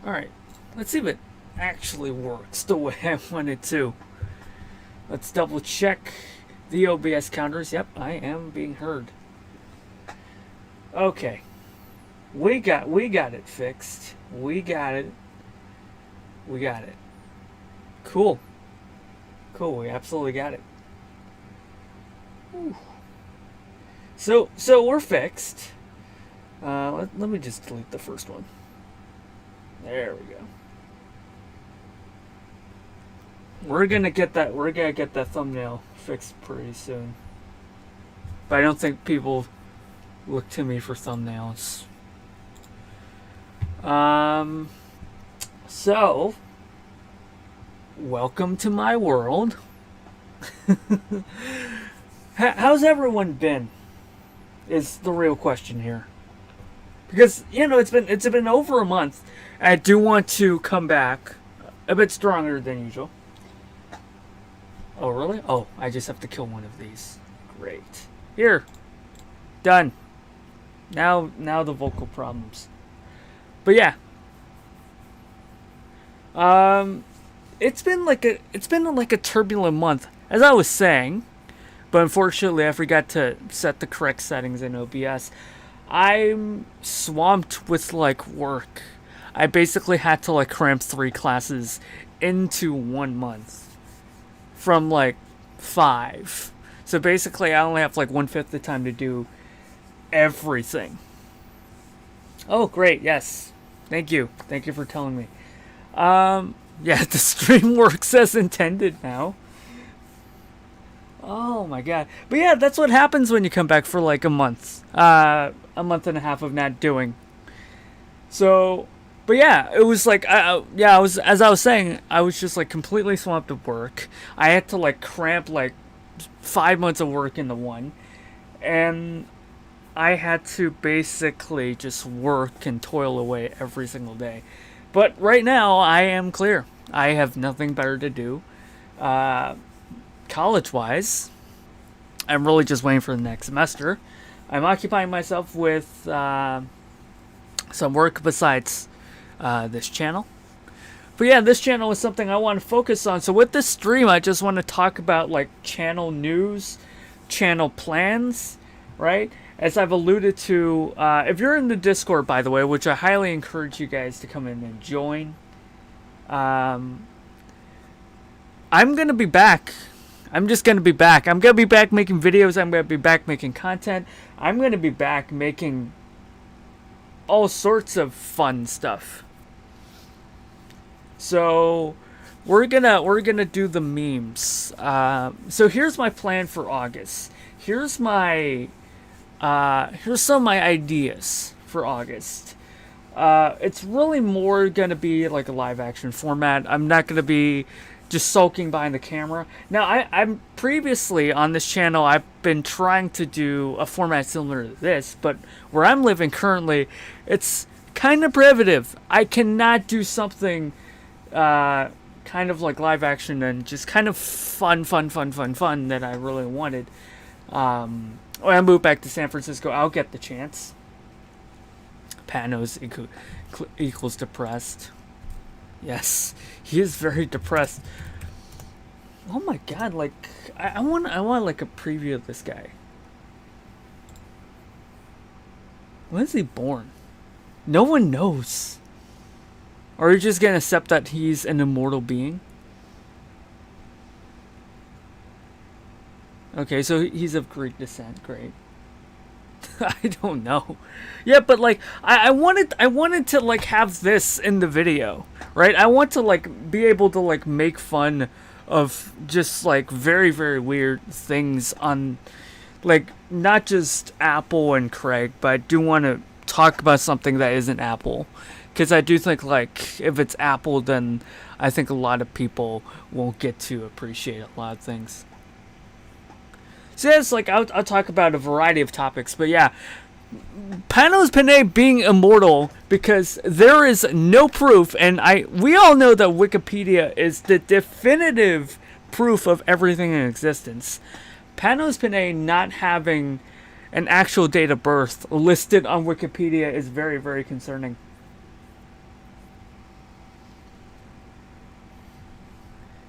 Alright, let's see if it actually works the way I want it to. Let's double check the OBS counters. Yep, I am being heard. Okay. We got it fixed. We got it. Cool. We absolutely got it. Whew. So we're fixed. Let me just delete the first one. There we go. We're gonna get that thumbnail fixed pretty soon. But I don't think people look to me for thumbnails. So welcome to my world. How's everyone been? Is the real question here. Because, you know, it's been over a month. I do want to come back a bit stronger than usual. Oh, really? Oh, I just have to kill one of these. Great. Here. Done. Now the vocal problems. But yeah. It's been like a turbulent month, as I was saying. But unfortunately, I forgot to set the correct settings in OBS. I'm swamped with like work. I basically had to like cram 3 classes into 1 month from like 5. So basically, I only have like 1/5 the time to do everything. Oh, great! Yes, thank you for telling me. Yeah, the stream works as intended now. Oh my god. But yeah, that's what happens when you come back for like a month. A month and a half of not doing. So, but yeah, it was like, as I was saying, I was just like completely swamped at work. I had to like cramp like 5 months of work into one. And I had to basically just work and toil away every single day. But right now, I am clear. I have nothing better to do. College-wise, I'm really just waiting for the next semester. I'm occupying myself with some work besides this channel. But yeah, this channel is something I want to focus on. So with this stream, I just want to talk about like channel news, channel plans, right? As I've alluded to, if you're in the Discord, by the way, which I highly encourage you guys to come in and join, I'm going to be back. I'm just going to be back. I'm going to be back making videos. I'm going to be back making content. I'm going to be back making all sorts of fun stuff. So we're gonna do the memes. So here's my plan for August. Here's some of my ideas for August. It's really more gonna be like a live action format. I'm not gonna be just sulking behind the camera. Now, I'm previously on this channel, I've been trying to do a format similar to this, but where I'm living currently, it's kind of prohibitive. I cannot do something kind of like live action and just kind of fun that I really wanted. When I move back to San Francisco, I'll get the chance. Panos equals depressed. Yes, he is very depressed. Oh my god, like I want like a preview of this guy. When is he born? No one knows. Or are you just gonna accept that he's an immortal being? Okay, so he's of Greek descent. Great. I don't know. Yeah, but like I wanted to like have this in the video, right? I want to like be able to like make fun of just like very, very weird things on like not just Apple and Craig, but I do want to talk about something that isn't Apple. Because I do think like if it's Apple, then I think a lot of people won't get to appreciate a lot of things. So yeah, it's like I'll talk about a variety of topics, but yeah, Panos Panay being immortal, because there is no proof, and we all know that Wikipedia is the definitive proof of everything in existence. Panos Panay not having an actual date of birth listed on Wikipedia is very, very concerning.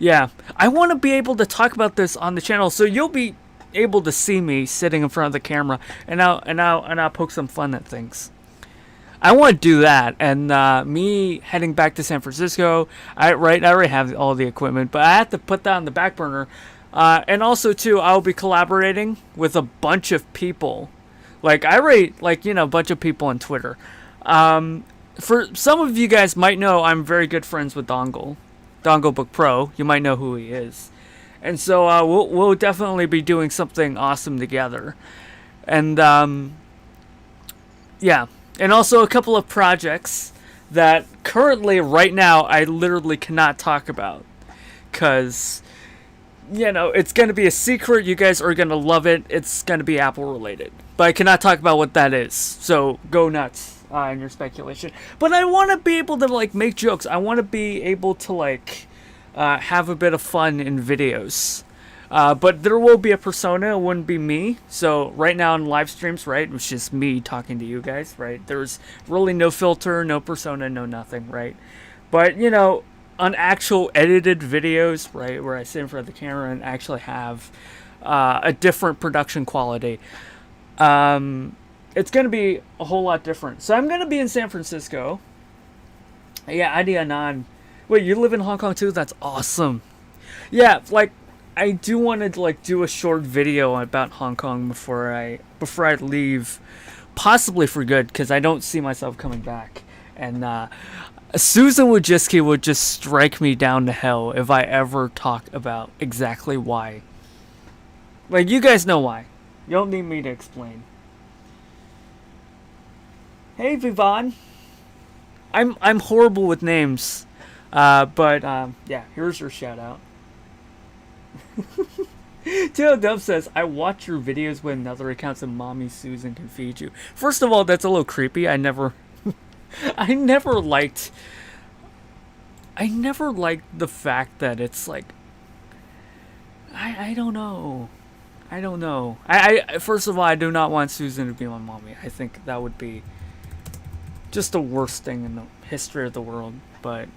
Yeah, I want to be able to talk about this on the channel, so you'll be able to see me sitting in front of the camera, and I'll poke some fun at things. I want to do that, and me heading back to San Francisco. I already have all the equipment, but I have to put that on the back burner. And also too, I'll be collaborating with a bunch of people. Like I already a bunch of people on Twitter. For some of you guys might know, I'm very good friends with Dongle Book Pro. You might know who he is, and so we'll definitely be doing something awesome together. And yeah. And also a couple of projects that currently, right now, I literally cannot talk about. Because, it's going to be a secret. You guys are going to love it. It's going to be Apple related. But I cannot talk about what that is. So go nuts in your speculation. But I want to be able to, make jokes. I want to be able to, have a bit of fun in videos. But there will be a persona. It wouldn't be me. So right now in live streams, right, it's just me talking to you guys, right? There's really no filter, no persona, no nothing, right? But, on actual edited videos, right, where I sit in front of the camera and actually have a different production quality, it's going to be a whole lot different. So I'm going to be in San Francisco. Yeah, Adi Anand. Wait, you live in Hong Kong too? That's awesome. Yeah, I do want to do a short video about Hong Kong before I leave, possibly for good, because I don't see myself coming back. And Susan Wojcicki would just strike me down to hell if I ever talk about exactly why. You guys know why. You don't need me to explain. Hey Vivan. I'm horrible with names, but yeah, here's your shout out. Tail Dub says, I watch your videos with another accounts and Mommy Susan can feed you. First of all, that's a little creepy. I never liked the fact that it's I don't know. I first of all, I do not want Susan to be my mommy. I think that would be just the worst thing in the history of the world, but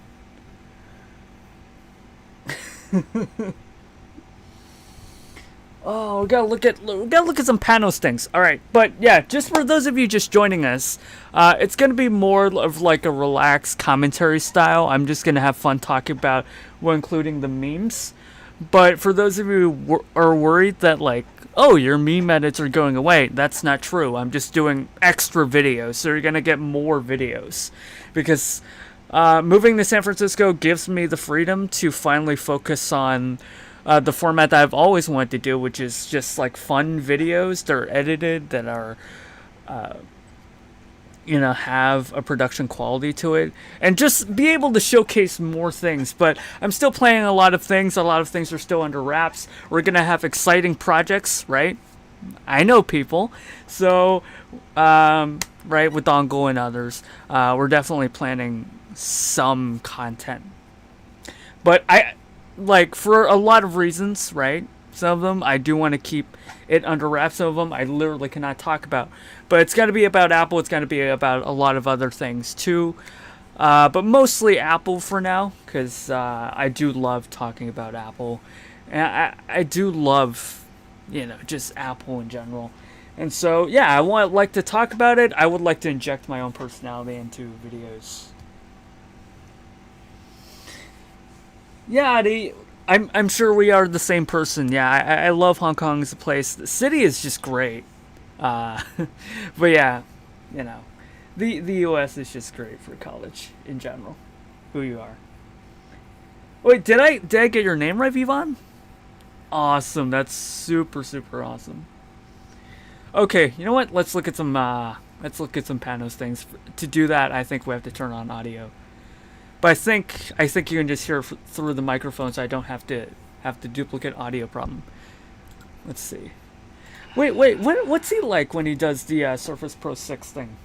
oh, we gotta look at some Panos things. All right, but yeah, just for those of you just joining us, it's gonna be more of a relaxed commentary style. I'm just gonna have fun talking about, including the memes. But for those of you who are worried that oh, your meme edits are going away, that's not true. I'm just doing extra videos, so you're gonna get more videos because moving to San Francisco gives me the freedom to finally focus on the format that I've always wanted to do, which is just fun videos that are edited, that are have a production quality to it, and just be able to showcase more things. But I'm still playing a lot of things. A lot of things are still under wraps. We're gonna have exciting projects, right? I know people, so right, with Dongle and others, we're definitely planning some content. But I for a lot of reasons, right? Some of them I do want to keep it under wraps. Some of them I literally cannot talk about. But it's got to be about Apple. It's got to be about a lot of other things too. But mostly Apple for now, because I do love talking about Apple. And I do love, just Apple in general. And so, yeah, I would like to talk about it. I would like to inject my own personality into videos. Yeah, Adi, I'm sure we are the same person. Yeah, I love Hong Kong as a place. The city is just great. But yeah, the U.S. is just great for college in general. Who you are. Wait, did I get your name right, Vivan? Awesome. That's super, super awesome. Okay, you know what? Let's look at some Panos things. To do that, I think we have to turn on audio. But I think you can just hear through the microphone, so I don't have to duplicate audio problem. Let's see. Wait, what's he like when he does the Surface Pro 6 thing?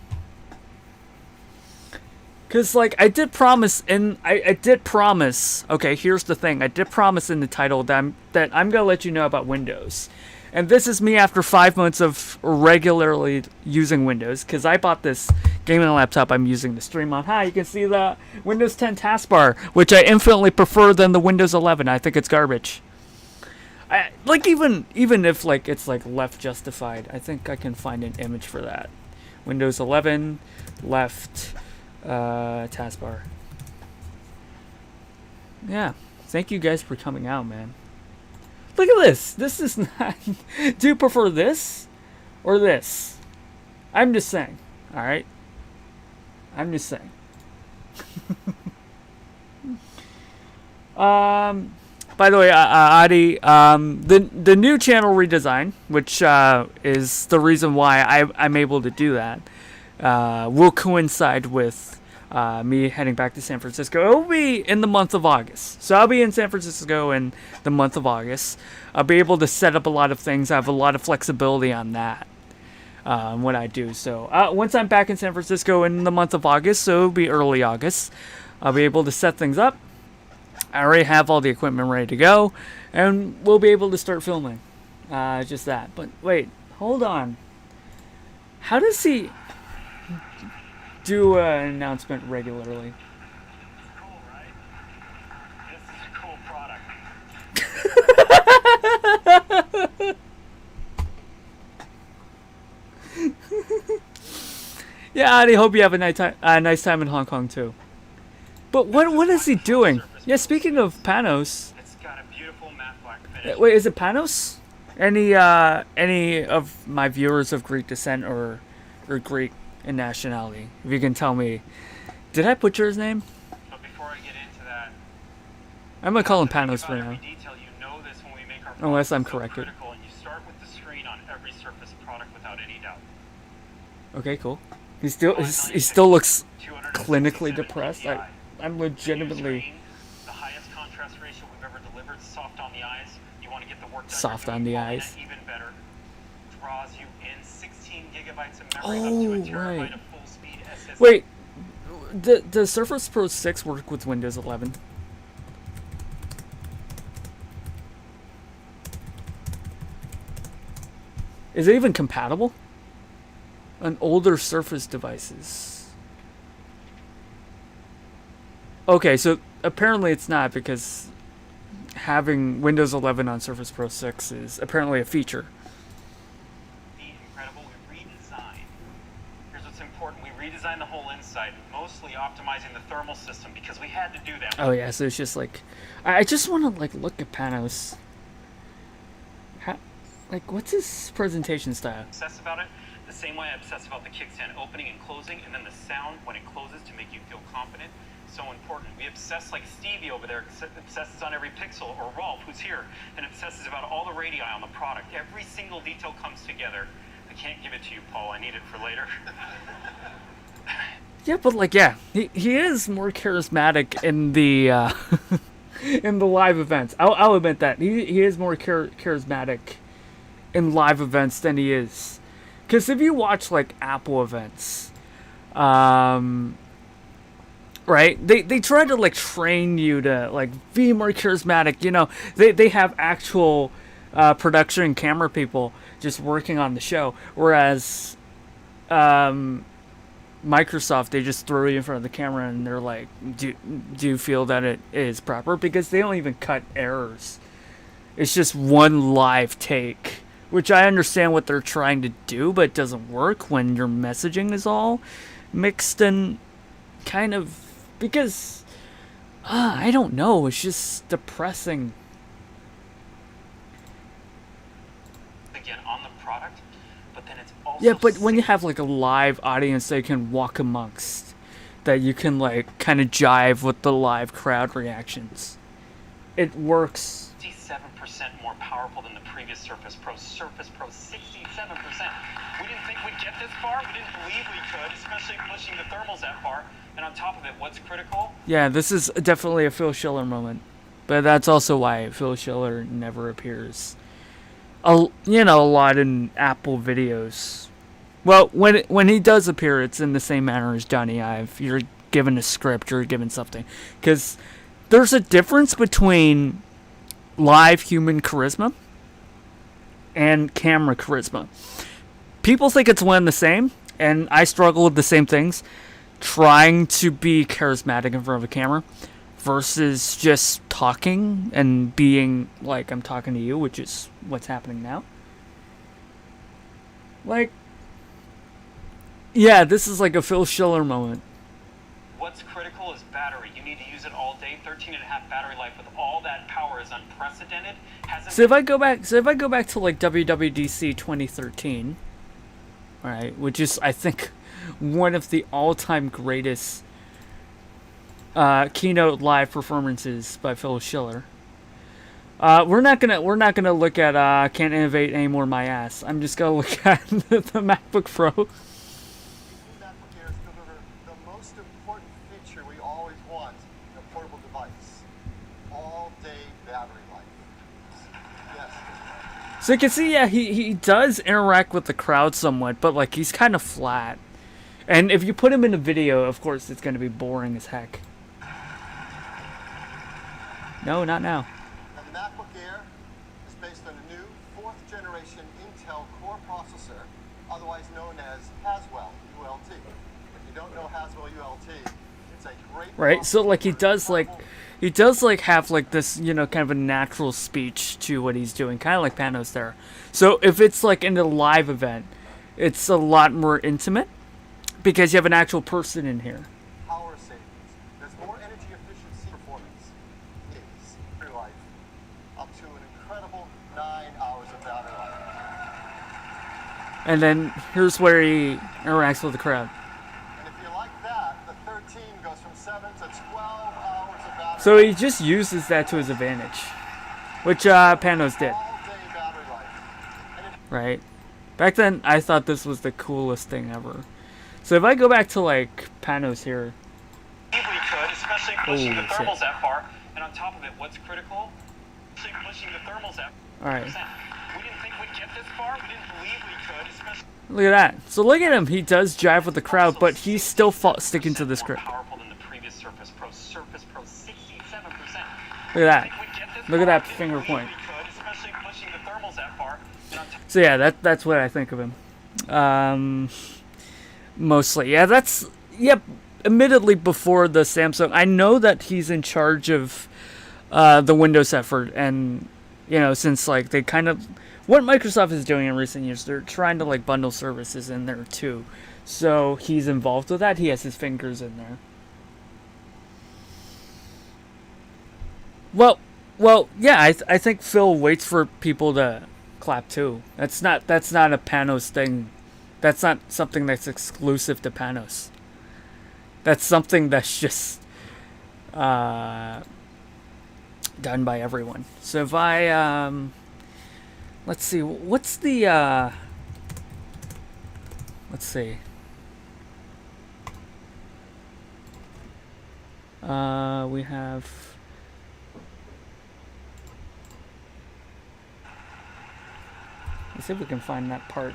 Because I did promise, okay, here's the thing. I did promise in the title that I'm gonna let you know about Windows, And this is me after 5 months of regularly using Windows, because I bought this gaming laptop I'm using to stream on. Hi, you can see the Windows 10 taskbar, which I infinitely prefer than the Windows 11. I think it's garbage. Like even if like it's like left justified, I think I can find an image for that. Windows 11 left taskbar. Yeah, thank you guys for coming out, man. Look at this. This is not. Do you prefer this or this? I'm just saying. All right. I'm just saying. By the way, Adi, the new channel redesign, which is the reason why I'm able to do that, will coincide with me heading back to San Francisco. It will be in the month of August. So I'll be in San Francisco in the month of August. I'll be able to set up a lot of things. I have a lot of flexibility on that, what I do. So once I'm back in San Francisco in the month of August, so it'll be early August, I'll be able to set things up. I already have all the equipment ready to go, and we'll be able to start filming. Just that. But wait, hold on. How does he do an announcement regularly? Cool, right? This is a cool product. Yeah, I hope you have a nice time in Hong Kong too. But what is he doing? Yeah, speaking of Panos. It's got a beautiful matte black finish. Wait, is it Panos? Any of my viewers of Greek descent or Greek in nationality? If you can tell me, did I butcher his name? But before I get into that, I'm gonna call him Panos for now. Detail, you know this when we make our Unless I'm so corrected. Critical, and you start with the screen on every Surface product without any doubt. Okay, cool. He still looks clinically depressed. I'm legitimately the highest contrast ratio we've ever delivered, soft on the eyes. You want to get the work done. Soft on the eyes. Even better, draws you in 16 gigabytes of memory up to a terabyte right. of full speed SSD. Wait, does Surface Pro 6 work with Windows 11? Is it even compatible on older Surface devices? Okay, so apparently it's not, because having Windows 11 on Surface Pro 6 is apparently a feature. The incredible, we redesigned. Here's what's important. We redesigned the whole inside, mostly optimizing the thermal system because we had to do that. Oh yeah, so it's just like, I just want to like look at Panos. Like, what's his presentation style? Obsess about it the same way I obsess about the kickstand opening and closing, and then the sound when it closes to make you feel confident. So important. We obsess like Stevie over there obsesses on every pixel, or Rolf, who's here, and obsesses about all the radii on the product. Every single detail comes together. I can't give it to you, Paul. I need it for later. Yeah, but like, yeah, he is more charismatic in the in the live events. I'll admit that he is more charismatic in live events than he is. Because if you watch like Apple events, right, they try to like train you to like be more charismatic. You know, they have actual production and camera people just working on the show, whereas Microsoft, they just throw you in front of the camera and they're like, do you feel that it is proper? Because they don't even cut errors. It's just one live take, which I understand what they're trying to do, but it doesn't work when your messaging is all mixed and kind of, because I don't know, it's just depressing. Again, on the product, but then it's also Yeah, but when you have like a live audience that you can walk amongst, that you can like kind of jive with the live crowd reactions, it works. 67% more powerful than the previous Surface Pro. Surface Pro, 67%. We didn't think we'd get this far. We didn't believe we could, especially pushing the thermals that far. And on top of it, what's critical? Yeah, this is definitely a Phil Schiller moment, but that's also why Phil Schiller never appears, a lot in Apple videos. Well, when he does appear, it's in the same manner as Johnny Ive. You're given a script, you're given something, because there's a difference between live human charisma and camera charisma. People think it's one and the same, and I struggle with the same things. Trying to be charismatic in front of a camera versus just talking and being like I'm talking to you, which is what's happening now. Like, yeah, this is like a Phil Schiller moment. What's critical is battery. You need to use it all day. 13.5 battery life with all that power is unprecedented. So if I go back to like WWDC 2013, right, which is I think one of the all-time greatest keynote live performances by Phil Schiller. We're not gonna look at can't innovate anymore my ass. I'm just gonna look at the MacBook Pro. MacBook Airs deliver the most important feature we always want in a portable device: all-day battery life. Yes. So you can see, yeah, he does interact with the crowd somewhat, but like he's kind of flat. And if you put him in a video, of course, it's going to be boring as heck. No, not now. Now, the MacBook Air is based on a new 4th generation Intel Core processor, otherwise known as Haswell ULT. If you don't know Haswell ULT, it's a great right. So like he does like have like this, you know, kind of a natural speech to what he's doing, kind of like Panos there. So if it's like in a live event, it's a lot more intimate. Because you have an actual person in here. Power savings. There's more energy efficiency performance. Days, battery life, up to an incredible 9 hours of battery life. And then here's where he interacts with the crowd. And if you like that, the 13 goes from 7 to 12 hours of battery. So he just uses that to his advantage, which Panos did. All-day battery life. Right. Back then, I thought this was the coolest thing ever. So if I go back to like Panos here, We could, especially pushing the shit. thermals that far. And on top of it, what's critical? Especially pushing the thermals that all right, We didn't think we'd get this far. We didn't believe we could, especially. look at that. So look at him. He does jive with the crowd, but he's still sticking to the script. More powerful than the previous Surface Pro. Surface Pro, 67%. Look at that. Look at that finger point. Especially pushing the thermals that far. So yeah, that's what I think of him. Mostly, yeah. That's admittedly before the Samsung. I know that he's in charge of the Windows effort, and you know, since like they kind of what Microsoft is doing in recent years, they're trying to like bundle services in there too. So he's involved with that. He has his fingers in there. Well, yeah. I think Phil waits for people to clap too. That's not a Panos thing. That's not something that's exclusive to Panos. That's something that's just done by everyone. So if I let's see, what's the let's see. We have. Let's see if we can find that part.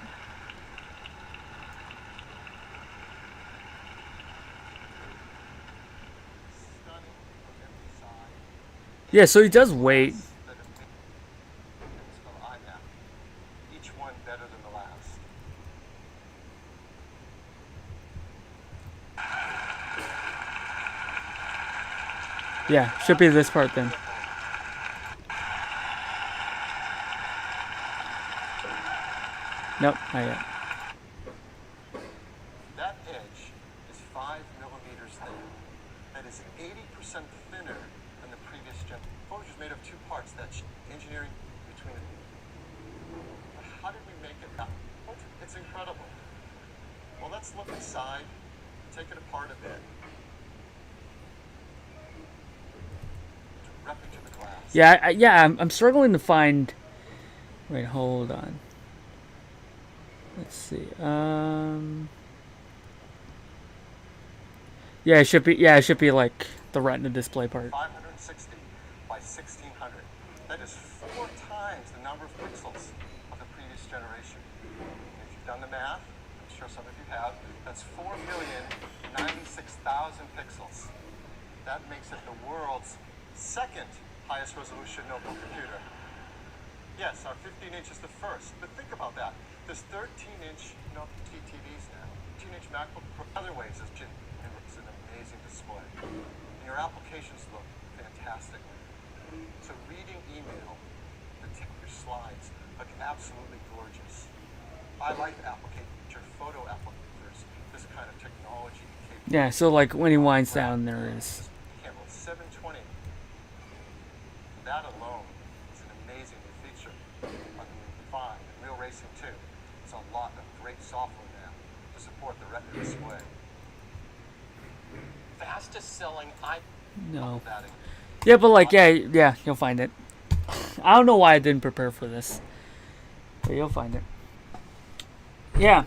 Yeah, so he does wait. Each one better than the last. Yeah, should be this part then. Nope, not yet. That edge is 5 millimeters thin. That is 80% thinner than the previous gen. Hvozdovič is made of 2 parts. That's engineering between the. How did we make it that? It's incredible. Well, let's look inside, take it apart a bit. Direct into the glass. Yeah, I'm struggling to find. Wait, hold on. Let's see. Yeah, it should be. Yeah, it should be like the Retina display part. 560 by 1600. That is 4 times the number of pixels of the previous generation. And if you've done the math, I'm sure some of you have, that's 4,096,000 pixels. That makes it the world's 2nd highest resolution notebook computer. Yes, our 15-inch is the first, but think about that. There's 13-inch TVs now, 13-inch MacBook Pro. Other ways, it's an amazing display. And your applications look fantastic. So reading email, your slides look absolutely gorgeous. I like photo applicators, this kind of technology. Yeah, so like when he winds down, there is. Camera 720. That alone is an amazing new feature on the 5 and Real Racing 2. It's a lot of great software now to support the Retina display. Fastest selling No. Yeah, but like, yeah, you'll find it. I don't know why I didn't prepare for this, but you'll find it. Yeah.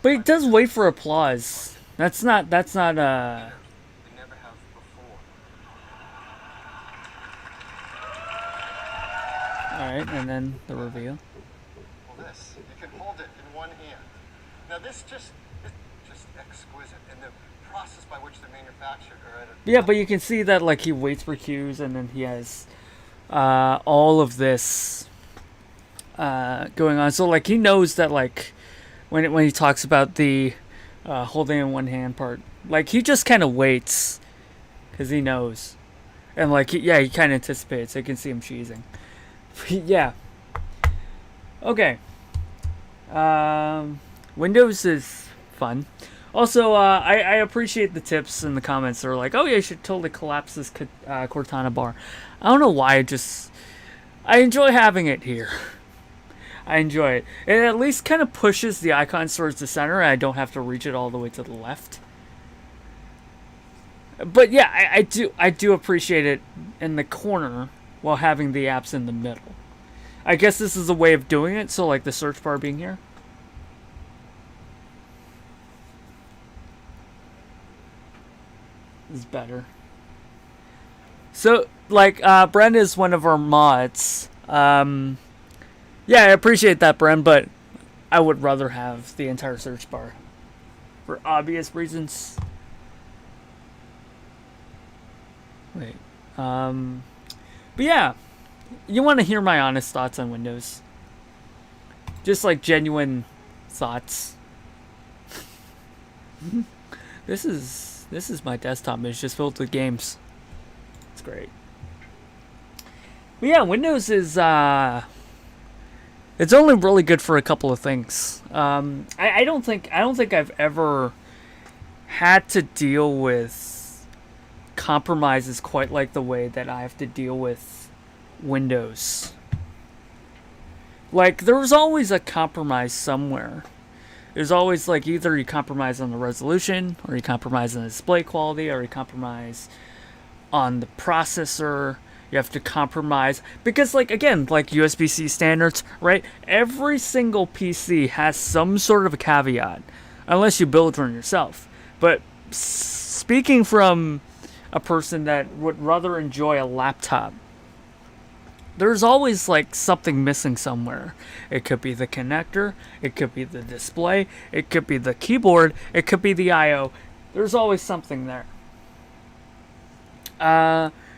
But it does wait for applause. That's not We never have before. Alright, and then the reveal. Well, this, you can hold it in one hand. Now this it's just exquisite, and the process by which they're manufactured are at a... Yeah, but you can see that like he waits for cues, and then he has all of this going on. So like he knows that like when he talks about the holding in one hand part, like he just kind of waits because he knows, and like he kind of anticipates. I can see him cheesing. Yeah. Okay. Windows is fun. Also, I appreciate the tips in the comments. They're like, oh yeah, you should totally collapse this Cortana bar. I don't know why. I enjoy having it here. I enjoy it. It at least kind of pushes the icons towards the center, and I don't have to reach it all the way to the left. But yeah, I do appreciate it in the corner while having the apps in the middle. I guess this is a way of doing it, so like the search bar being here. Is better. So, like, Bren is one of our mods. Yeah, I appreciate that, Bren, but I would rather have the entire search bar. For obvious reasons. Wait. But yeah. You want to hear my honest thoughts on Windows. Just like genuine thoughts. This is my desktop. It's just filled with games. It's great. But yeah, Windows is it's only really good for a couple of things. I don't think I've ever had to deal with compromises quite like the way that I have to deal with Windows. Like, there's always a compromise somewhere. There's always, like, either you compromise on the resolution, or you compromise on the display quality, or you compromise on the processor. You have to compromise. Because, like, again, like USB-C standards, right? Every single PC has some sort of a caveat. Unless you build one yourself. But speaking from a person that would rather enjoy a laptop, there's always like something missing somewhere. It could be the connector, it could be the display, it could be the keyboard, it could be the I/O. There's always something there.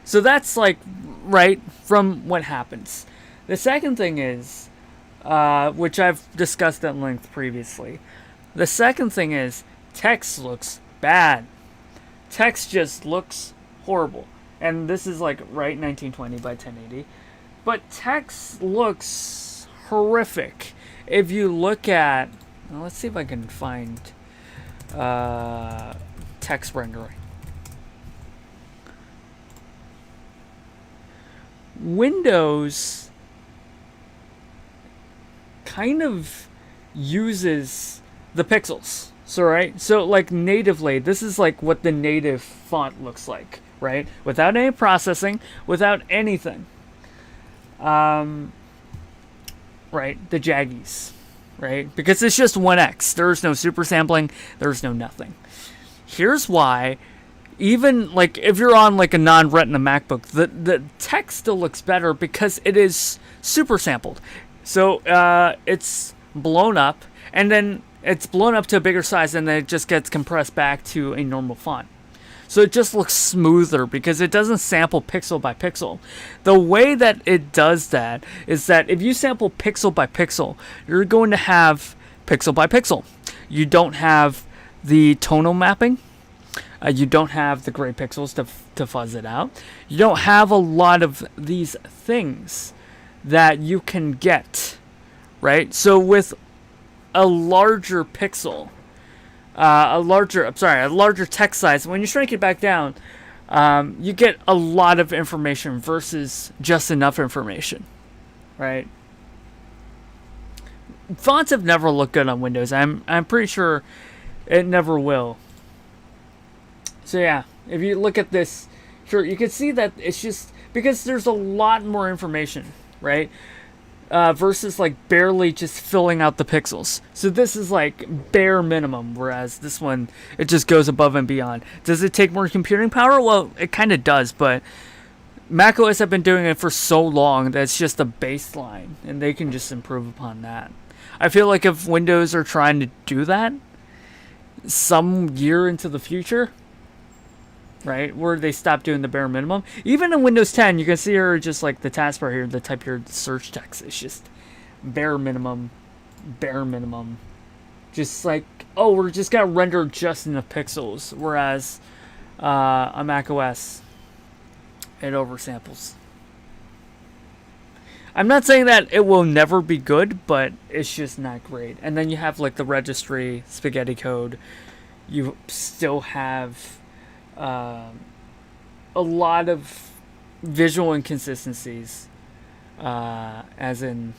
So that's like right from what happens. The second thing is, which I've discussed at length previously. The second thing is text looks bad. Text just looks horrible. And this is like right 1920 by 1080. But text looks horrific. If you look at... Well, let's see if I can find text rendering. Windows kind of uses the pixels. So, right? So, like, natively, this is like what the native font looks like, right? Without any processing, without anything. Right, the jaggies, right? Because it's just 1x. There's no super sampling. There's no nothing. Here's why, even like if you're on like a non-Retina MacBook, the text still looks better because it is super sampled. So it's blown up, and then it's blown up to a bigger size, and then it just gets compressed back to a normal font. So it just looks smoother because it doesn't sample pixel by pixel. The way that it does that is that if you sample pixel by pixel, you're going to have pixel by pixel. You don't have the tonal mapping. You don't have the gray pixels to fuzz it out. You don't have a lot of these things that you can get, right? So with a larger pixel, a larger text size, when you shrink it back down, you get a lot of information versus just enough information, right? Fonts have never looked good on Windows. I'm pretty sure it never will. So yeah, if you look at this, sure, you can see that it's just because there's a lot more information, right? Versus like barely just filling out the pixels. So this is like bare minimum, whereas this one, it just goes above and beyond. Does it take more computing power? Well, it kind of does, but macOS have been doing it for so long that it's just a baseline, and they can just improve upon that. I feel like if Windows are trying to do that some year into the future, right, where they stop doing the bare minimum. Even in Windows 10, you can see here just like the taskbar here, the type your search text. It's just bare minimum. Just like, oh, we're just got to render just enough pixels. Whereas on macOS, it oversamples. I'm not saying that it will never be good, but it's just not great. And then you have like the registry, spaghetti code. You still have a lot of visual inconsistencies, as in,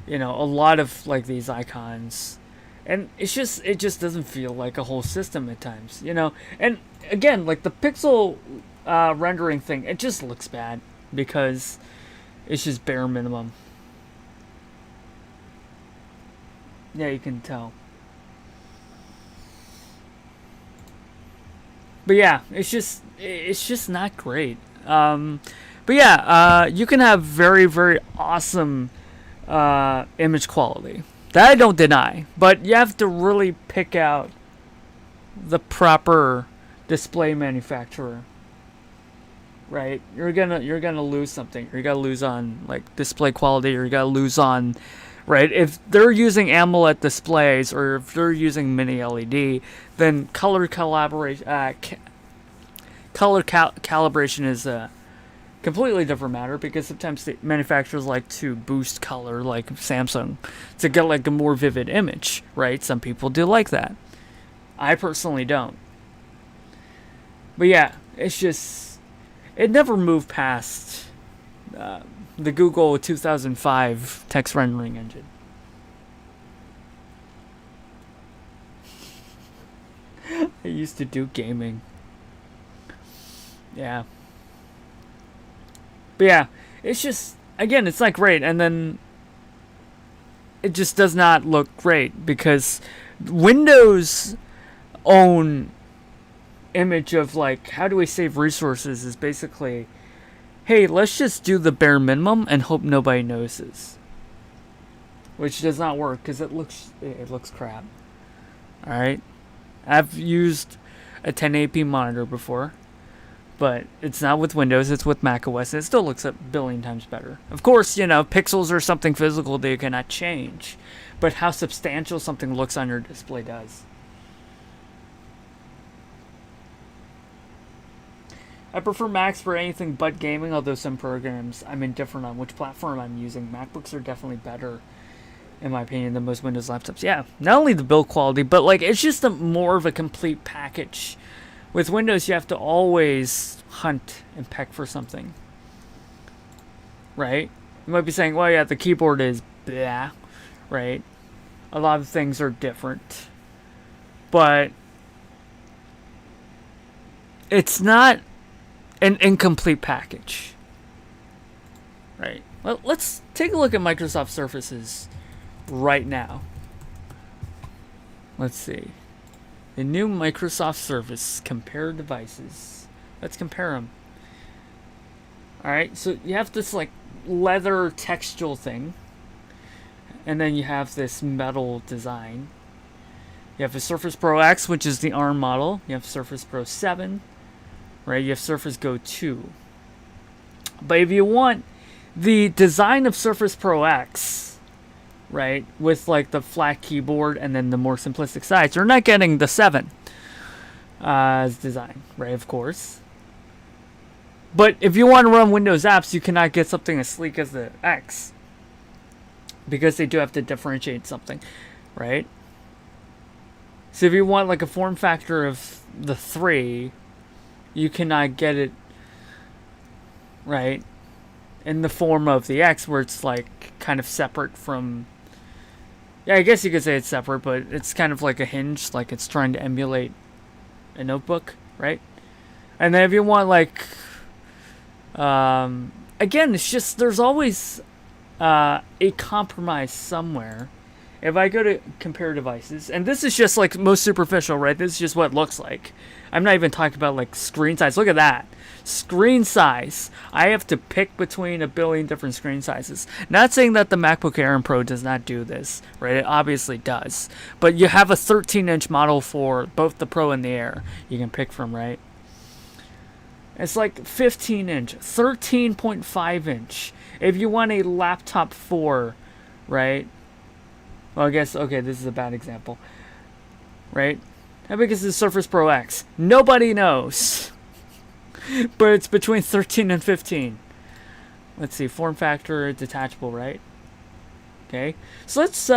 you know, a lot of like these icons, and it just doesn't feel like a whole system at times, you know. And again, like the pixel rendering thing, it just looks bad because it's just bare minimum. Yeah, you can tell. But yeah, it's just not great. But yeah, you can have very, very awesome image quality. That I don't deny. But you have to really pick out the proper display manufacturer. Right? You're gonna lose something. You're gonna lose on like display quality, or you're gonna lose on, right? If they're using AMOLED displays, or if they're using mini LED, then color calibration is a completely different matter, because sometimes the manufacturers like to boost color, like Samsung, to get like a more vivid image, right? Some people do like that. I personally don't. But yeah, it's just, it never moved past the Google 2005 text rendering engine. I used to do gaming. Yeah. But yeah, it's just, again, it's not great. And then it just does not look great because Windows' own image of like, how do we save resources is basically, hey, let's just do the bare minimum and hope nobody notices. Which does not work because it looks crap. Alright? I've used a 1080p monitor before, but it's not with Windows, it's with macOS, and it still looks a billion times better. Of course, you know, pixels are something physical that you cannot change, but how substantial something looks on your display does. I prefer Macs for anything but gaming, although some programs I'm indifferent on which platform I'm using. MacBooks are definitely better, in my opinion, than most Windows laptops. Yeah, not only the build quality, but like it's just more of a complete package. With Windows, you have to always hunt and peck for something. Right? You might be saying, well, yeah, the keyboard is blah, right? A lot of things are different. But it's not an incomplete package. Right? Well, let's take a look at Microsoft Surfaces right now. Let's see. The new Microsoft Surface. Compare devices. Let's compare them. Alright, so you have this like leather textual thing. And then you have this metal design. You have the Surface Pro X, which is the ARM model. You have Surface Pro 7. right? You have Surface Go 2. But if you want the design of Surface Pro X, right, with like the flat keyboard and then the more simplistic sides, you're not getting the 7 as design, right, of course. But if you want to run Windows apps, you cannot get something as sleek as the X, because they do have to differentiate something, right? So if you want like a form factor of the 3, you cannot get it, right, in the form of the X, where it's like kind of separate from, yeah, I guess you could say it's separate, but it's kind of like a hinge, like it's trying to emulate a notebook, right? And then if you want like, again, it's just, there's always a compromise somewhere. If I go to compare devices, and this is just like most superficial, right? This is just what it looks like. I'm not even talking about like screen size. Look at that. Screen size. I have to pick between a billion different screen sizes. Not saying that the MacBook Air and Pro does not do this, right? It obviously does. But you have a 13-inch model for both the Pro and the Air you can pick from, right? It's like 15-inch, 13.5-inch. If you want a laptop 4, right? Well, I guess, okay, this is a bad example, right? How big is the Surface Pro X? Nobody knows. But it's between 13 and 15. Let's see, form factor, detachable, right? Okay, so let's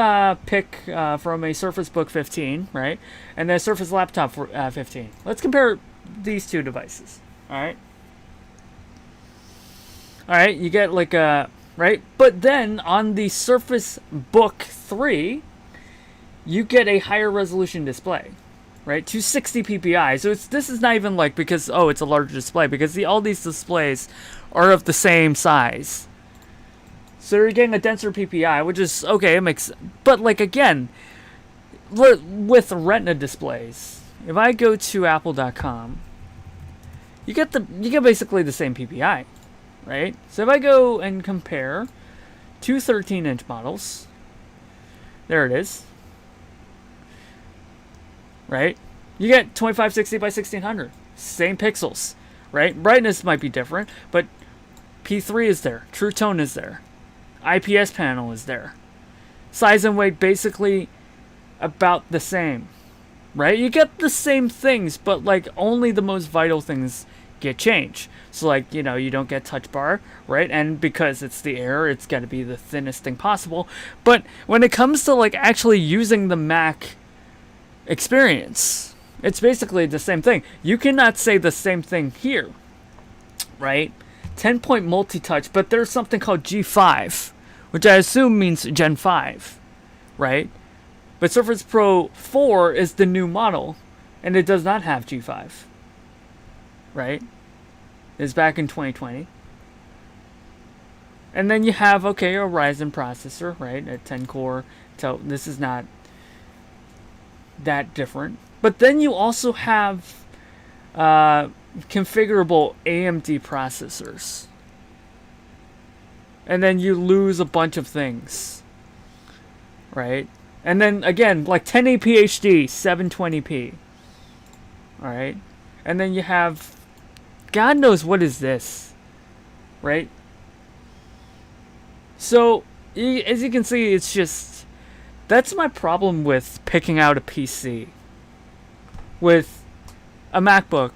pick from a Surface Book 15, right? And then a Surface Laptop 15. Let's compare these two devices, all right? All right, you get like a, right? But then on the Surface Book 3, you get a higher resolution display, right? 260 ppi. So this is not even like because, oh, it's a larger display, because all these displays are of the same size. So you're getting a denser ppi, which is okay. It makes, but like again, with Retina displays, if I go to apple.com, you get basically the same ppi. Right? So if I go and compare two 13-inch models, there it is. Right? You get 2560 by 1600. Same pixels. Right? Brightness might be different, but P3 is there. True Tone is there. IPS panel is there. Size and weight basically about the same. Right? You get the same things, but like only the most vital things get changed. So like, you know, you don't get touch bar, right? And because it's the Air, it's got to be the thinnest thing possible. But when it comes to like actually using the Mac experience, it's basically the same thing. You cannot say the same thing here, right? 10-point multi-touch, but there's something called G5, which I assume means Gen 5, right? But Surface Pro 4 is the new model, and it does not have G5, right? It's back in 2020. And then you have, okay, a Ryzen processor, right? A 10-core. So this is not that different. But then you also have configurable AMD processors. And then you lose a bunch of things, right? And then, again, like 1080p HD, 720p. Alright? And then you have, God knows what is this, right? So, as you can see, it's just, that's my problem with picking out a PC. With a MacBook,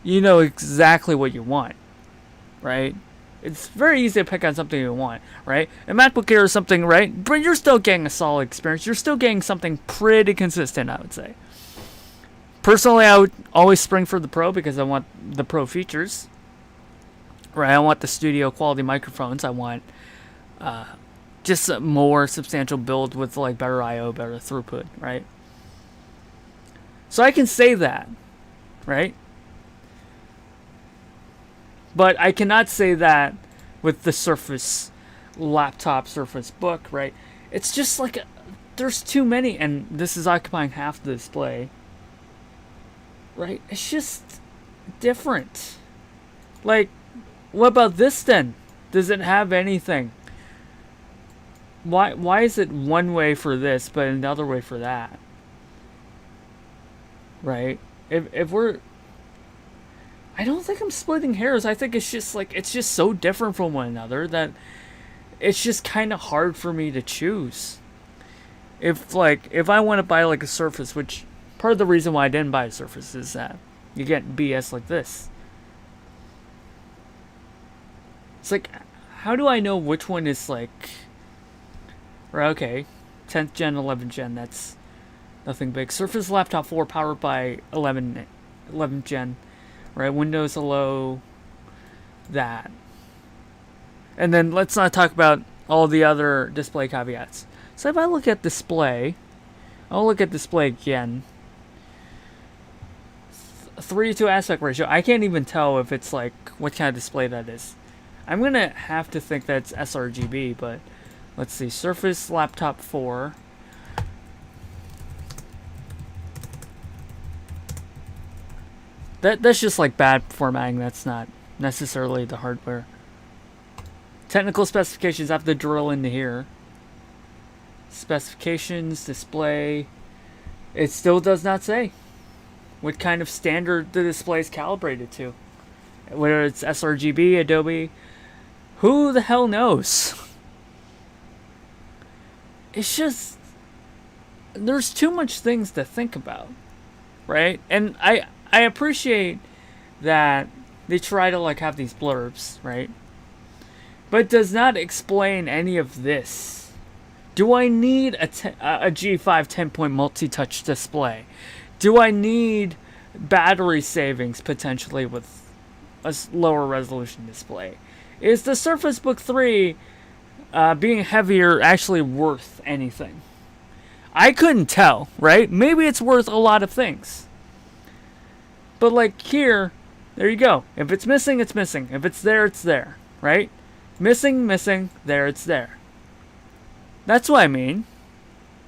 you know exactly what you want, right? It's very easy to pick out something you want, right? A MacBook Air is something, right? But you're still getting a solid experience. You're still getting something pretty consistent, I would say. Personally, I would always spring for the Pro because I want the Pro features, right? I want the studio quality microphones. I want just a more substantial build with like better I/O, better throughput, right? So I can say that, right? But I cannot say that with the Surface laptop, Surface Book, right? It's just like, there's too many, and this is occupying half the display, right? It's just different. Like, what about this then? Does it have anything? Why is it one way for this, but another way for that? Right? If we're... I don't think I'm splitting hairs. I think it's just like, it's just so different from one another that it's just kind of hard for me to choose. If I want to buy like a Surface, which part of the reason why I didn't buy a Surface is that you get BS like this. It's like, how do I know which one is like, right, okay, 10th gen, 11th gen, that's nothing big. Surface Laptop 4 powered by 11th gen, right? Windows Hello, that. And then let's not talk about all the other display caveats. So if I look at display, I'll look at display again. 3:2 aspect ratio. I can't even tell if it's like what kind of display that is. I'm gonna have to think that's sRGB, but let's see. Surface Laptop 4. That's just like bad formatting. That's not necessarily the hardware. Technical specifications, I have to drill into here. Specifications, display. It still does not say what kind of standard the display is calibrated to. Whether it's sRGB, Adobe, who the hell knows? It's just, there's too much things to think about, right? And I appreciate that they try to like have these blurbs, right? But it does not explain any of this. Do I need a G5 10-point multi-touch display? Do I need battery savings potentially with a lower resolution display? Is the Surface Book 3 being heavier actually worth anything? I couldn't tell, right? Maybe it's worth a lot of things. But like here, there you go. If it's missing, it's missing. If it's there, it's there, right? Missing, missing, there, it's there. That's what I mean,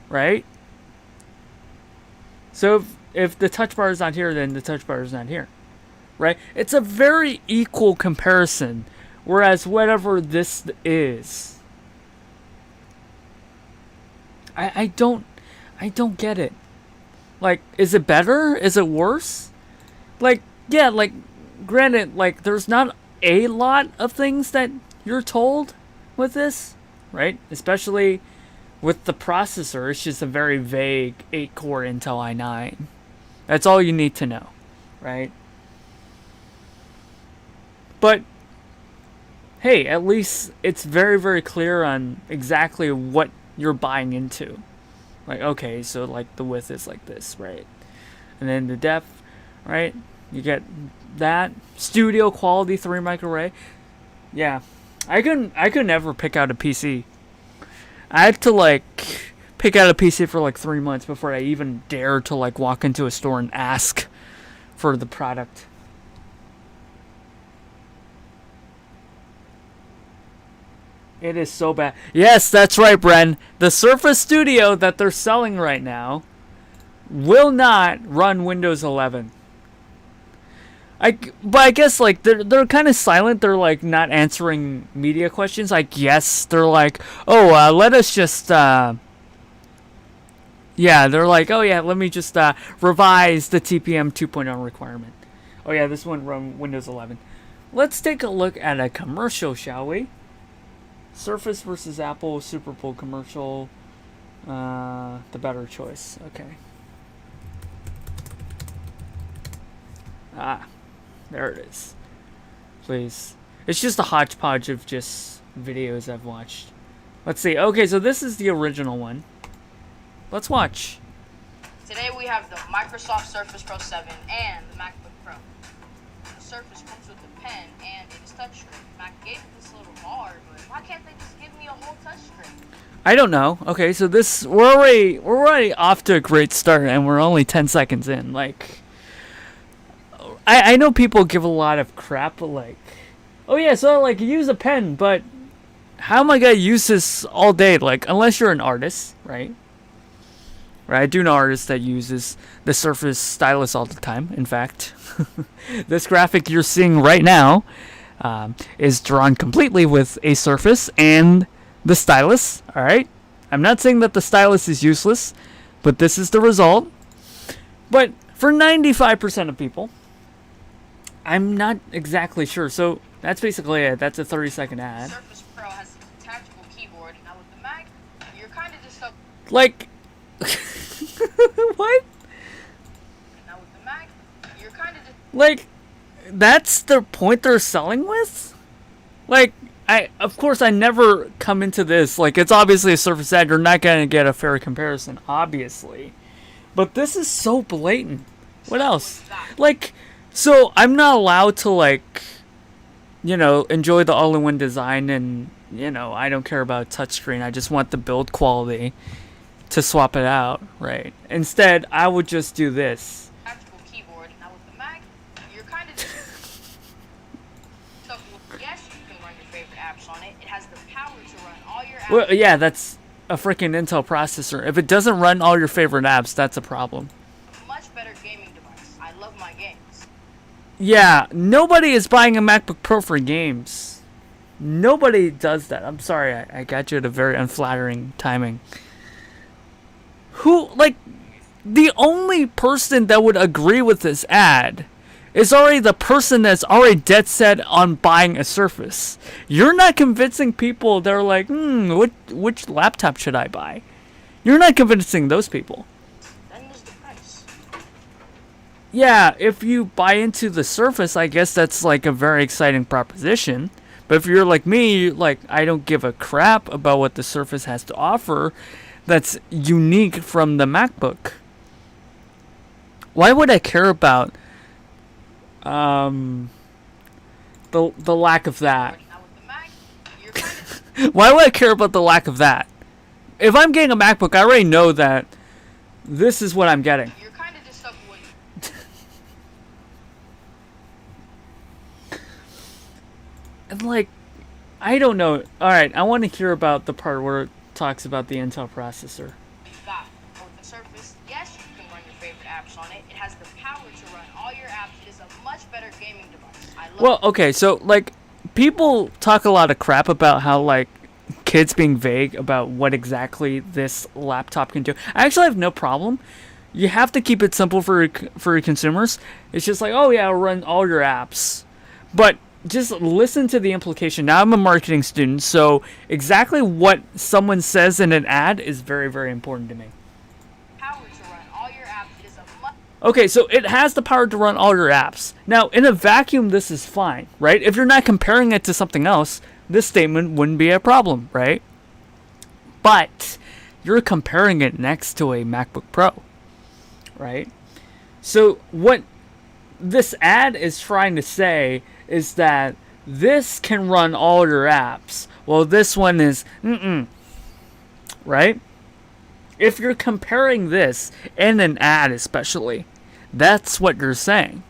right? So if the touch bar is not here, then the touch bar is not here, right? It's a very equal comparison, whereas whatever this is, I don't get it. Like, is it better? Is it worse? Like, yeah, like, granted, like, there's not a lot of things that you're told with this, right? Especially with the processor, it's just a very vague 8-core Intel i9. That's all you need to know, right? But hey, at least it's very, very clear on exactly what you're buying into. Like, okay, so like the width is like this, right? And then the depth, right? You get that studio quality 3 microarray. Yeah, I could never pick out a PC. I had to like pick out a PC for like 3 months before I even dared to like walk into a store and ask for the product. It is so bad. Yes, that's right, Bren. The Surface Studio that they're selling right now will not run Windows 11. But I guess like they're kind of silent. They're like not answering media questions. I guess they're like, oh, let us just yeah. They're like, oh yeah, let me just revise the TPM 2.0 requirement. Oh yeah, this one run Windows 11. Let's take a look at a commercial, shall we? Surface versus Apple Super Bowl commercial. The better choice. Okay. There it is. Please. It's just a hodgepodge of just videos I've watched. Let's see. Okay, so this is the original one. Let's watch. Today we have the Microsoft Surface Pro 7 and the MacBook Pro. The Surface comes with a pen and it is touchscreen. Mac gave it this little bar, but why can't they just give me a whole touchscreen? I don't know. Okay, so this we're already off to a great start, and we're only 10 seconds in. Like, I know people give a lot of crap, but like, oh yeah, so like use a pen, but how am I gonna use this all day? Like, unless you're an artist, right? Right, I do know artists that uses the Surface stylus all the time. In fact, this graphic you're seeing right now is drawn completely with a Surface and the stylus. All right, I'm not saying that the stylus is useless, but this is the result. But for 95% of people, I'm not exactly sure. So that's basically it. That's a 30-second ad. Surface Pro has a detachable keyboard. Now with the Mac, you're kind of just stuck. Like, what? Now with the Mac, you're kind of just. Like, that's the point they're selling with? Like, of course I never come into this, like, it's obviously a Surface ad, you're not gonna get a fair comparison, obviously. But this is so blatant. What else? Like, so I'm not allowed to, like, you know, enjoy the all-in-one design and, you know, I don't care about touchscreen, I just want the build quality to swap it out, right? Instead, I would just do this. Actual keyboard. Now with the Mac, you're kind of just stuck with. Yes, you can run your favorite apps on it. It has the power to run all your apps. Well, yeah, that's a freaking Intel processor. If it doesn't run all your favorite apps, that's a problem. Much better gaming device. I love my games. Yeah, nobody is buying a MacBook Pro for games. Nobody does that. I'm sorry, I got you at a very unflattering timing. Who, like, the only person that would agree with this ad is already the person that's already dead set on buying a Surface. You're not convincing people that are like, which laptop should I buy? You're not convincing those people. Then there's the price. Yeah, if you buy into the Surface, I guess that's like a very exciting proposition. But if you're like me, like, I don't give a crap about what the Surface has to offer that's unique from the MacBook. Why would I care about the lack of that? Now with the Mac, you're kind of. Why would I care about the lack of that? If I'm getting a MacBook, I already know that this is what I'm getting. You're kind of just stuck with. And like, I don't know. Alright, I want to hear about the part where it talks about the Intel processor. You've got with the Surface. Yes, you can run your favorite apps on it. It has the power to run all your apps. It is a much better gaming device. I love. Well, okay, so like, people talk a lot of crap about how like kids being vague about what exactly this laptop can do. I actually have no problem. You have to keep it simple for your consumers. It's just like, oh yeah, run all your apps, but just listen to the implication. Now I'm a marketing student, so exactly what someone says in an ad is very, very important to me. Power to run all your apps. It is a much. Okay, so it has the power to run all your apps. Now, in a vacuum, this is fine, right? If you're not comparing it to something else, this statement wouldn't be a problem, right? But you're comparing it next to a MacBook Pro, right? So what this ad is trying to say is that this can run all your apps. Well, this one is, right? If you're comparing this in an ad especially, that's what you're saying,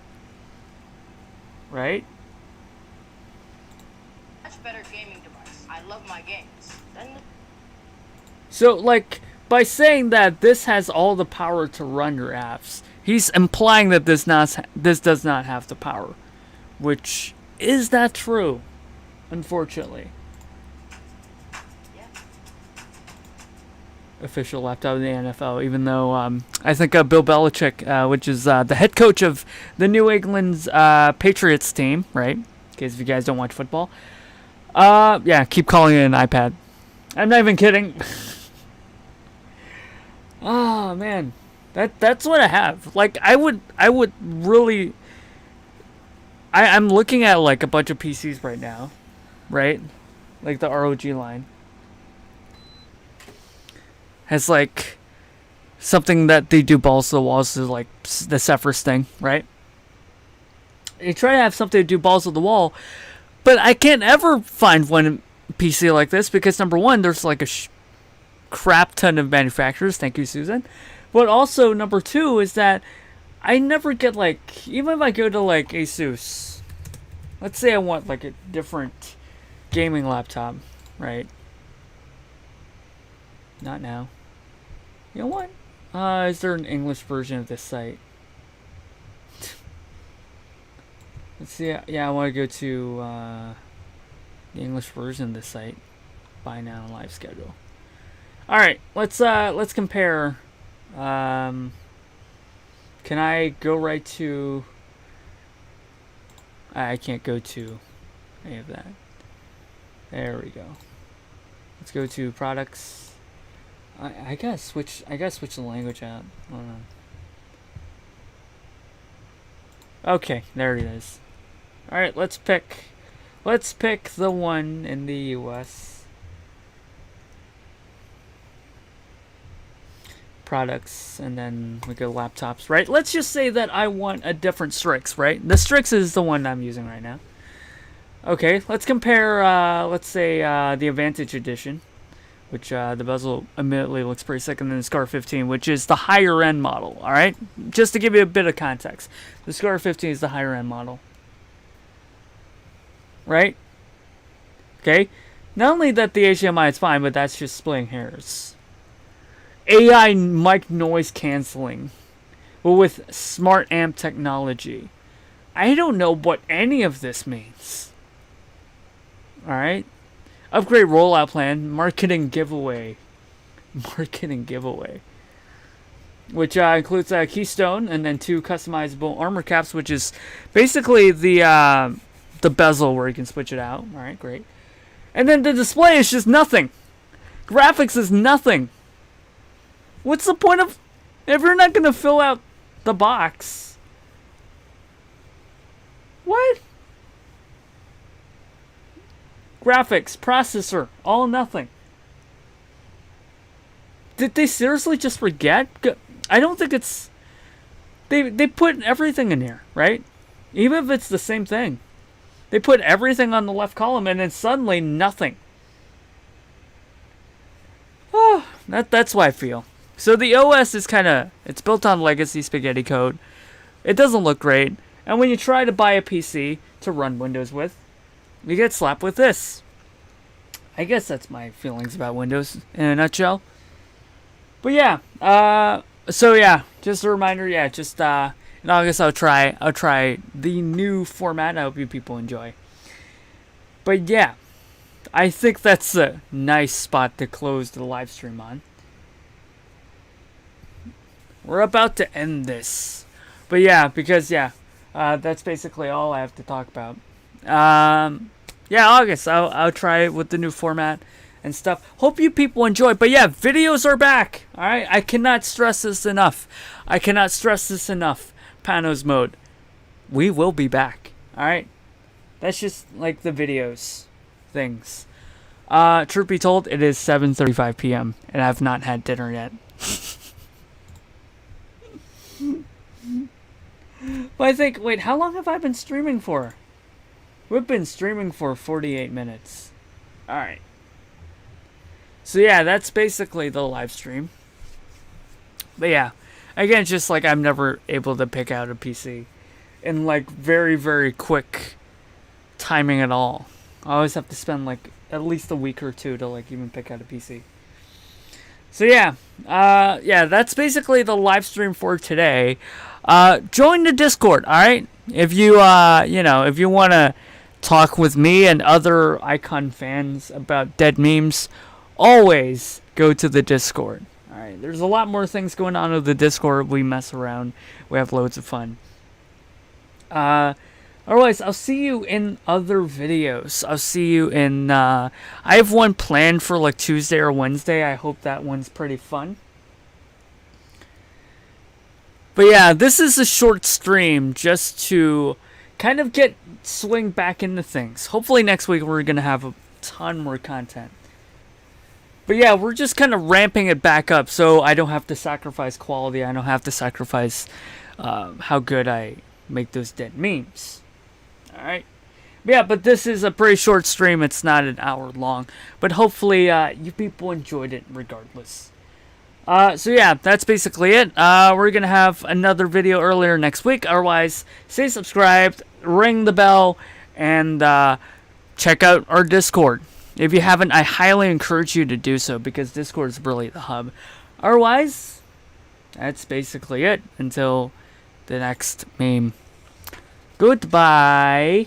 right? Much better gaming device. I love my games. Then So, like, by saying that this has all the power to run your apps, he's implying that this does not have the power. Which, is that true? Unfortunately. yeah. Official laptop of the NFL, even though I think Bill Belichick, which is the head coach of the New England's Patriots team, right? In case if you guys don't watch football. Yeah, keep calling it an iPad. I'm not even kidding. Oh man, that's what I have. Like I would really. I'm looking at like a bunch of PCs right now, right? Like the ROG line has like something that they do balls to the walls is like the Zephyrus thing, right? You try to have something to do balls to the wall, but I can't ever find one PC like this because number one, there's like a crap ton of manufacturers. Thank you, Susan. But also number two is that I never get like, even if I go to like Asus, let's say I want like a different gaming laptop, right? Not now. You know what? Is there an English version of this site? Let's see. Yeah, I want to go to the English version of this site. Buy now live schedule. All right, let's compare. Can I go right to I can't go to any of that. There we go. Let's go to products. I guess switch the language out. I don't know. Okay, there it is. All right, let's pick the one in the US. Products, and then we go laptops, right? Let's just say that I want a different Strix, right? The Strix is the one I'm using right now. Okay, let's compare, let's say, the Advantage Edition, which the bezel immediately looks pretty sick, and then the Scar 15, which is the higher end model, alright? Just to give you a bit of context, the Scar 15 is the higher end model. Right? Okay? Not only that the HDMI is fine, but that's just splitting hairs. AI mic noise canceling, but with smart amp technology. I don't know what any of this means. Alright? Upgrade rollout plan, marketing giveaway. Marketing giveaway. Which includes a keystone and then 2 customizable armor caps, which is basically the bezel where you can switch it out. Alright, great. And then the display is just nothing. Graphics is nothing. What's the point of... if you're not going to fill out the box? What? Graphics, processor, all nothing. Did they seriously just forget? I don't think it's... They put everything in here, right? Even if it's the same thing. They put everything on the left column and then suddenly nothing. Oh, that's what I feel. So the OS is kind of... it's built on legacy spaghetti code. It doesn't look great. And when you try to buy a PC to run Windows with, you get slapped with this. I guess that's my feelings about Windows in a nutshell. But yeah, so yeah, just a reminder, yeah, just in August I'll try the new format. I hope you people enjoy. But yeah, I think that's a nice spot to close the live stream on. We're about to end this. But yeah, because yeah, that's basically all I have to talk about. Yeah, August, I'll try it with the new format and stuff. Hope you people enjoy. But yeah, videos are back. Alright, I cannot stress this enough. Panos mode. We will be back. Alright? That's just like the videos things. Truth be told, it is 7:35 p.m. and I have not had dinner yet. But I think, wait, how long have I been streaming for? We've been streaming for 48 minutes. Alright. So yeah, that's basically the live stream. But yeah, again, it's just like I'm never able to pick out a PC in like very, very quick timing at all. I always have to spend like at least a week or two to like even pick out a PC. So yeah, yeah, that's basically the live stream for today. Join the Discord, alright? If you, you know, if you want to talk with me and other Icon fans about dead memes, always go to the Discord. Alright, there's a lot more things going on with the Discord. We mess around. We have loads of fun. Otherwise, I'll see you in other videos. I'll see you in, I have one planned for like Tuesday or Wednesday. I hope that one's pretty fun. But yeah, this is a short stream just to kind of swing back into things. Hopefully next week we're going to have a ton more content. But yeah, we're just kind of ramping it back up so I don't have to sacrifice quality. I don't have to sacrifice how good I make those dead memes. Alright? Yeah, but this is a pretty short stream. It's not an hour long. But hopefully you people enjoyed it regardless. So yeah, that's basically it. We're going to have another video earlier next week. Otherwise, stay subscribed, ring the bell, and check out our Discord. If you haven't, I highly encourage you to do so because Discord is really the hub. Otherwise, that's basically it until the next meme. Goodbye.